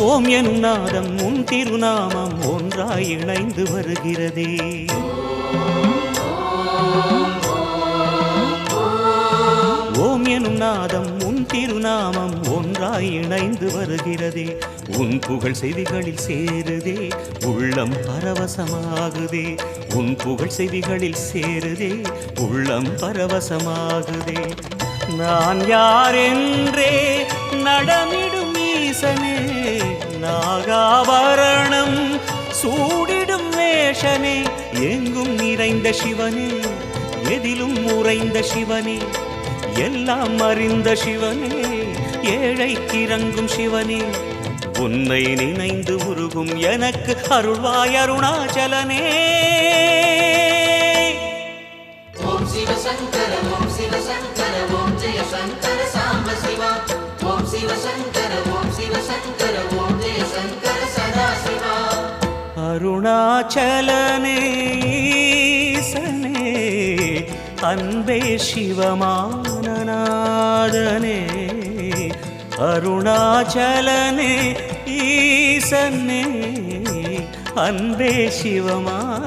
ஓம் எனும் நாதம் உன் திருநாமம் ஒன்றாய் இணைந்து வருகிறதே. ஓம் எனும் நாதம் உன் திருநாமம் ஒன்றாய் இணைந்து வருகிறதே. உன் புகழ் செவிகளில் சேருதே, உள்ளம் பரவசமாகுதே. உன் புகழ் செவிகளில் சேருதே, உள்ளம் பரவசமாகுதே. நான் யாரென்றே நடமிடும் ஈசனே, நாகாபரணம் சூடிடும் வேஷனே, எங்கும் நிறைந்த சிவனே, எதிலும் உறைந்த சிவனே, எல்லாம் அறிந்த சிவனே, ஏழைக்கிறங்கும் சிவனே, உன்னை நினைந்து உருகும் எனக்கு அருள்வாய் அருணாச்சலனே. ஓம் சிவ சங்கர ஓம் சிவ சங்கர ஓம் ஜெய சங்கர சாம்ப சிவா. ஓம் சிவ சங்கர ஓம் சிவ சங்கர ஓம் ஜெய சங்கர சதா சிவா. அருணாச்சலனே ஈசனே, அன்பே சிவமானநாதனே. அருணாச்சலனே ஈசனே, அன்பே சிவமானநாதனே.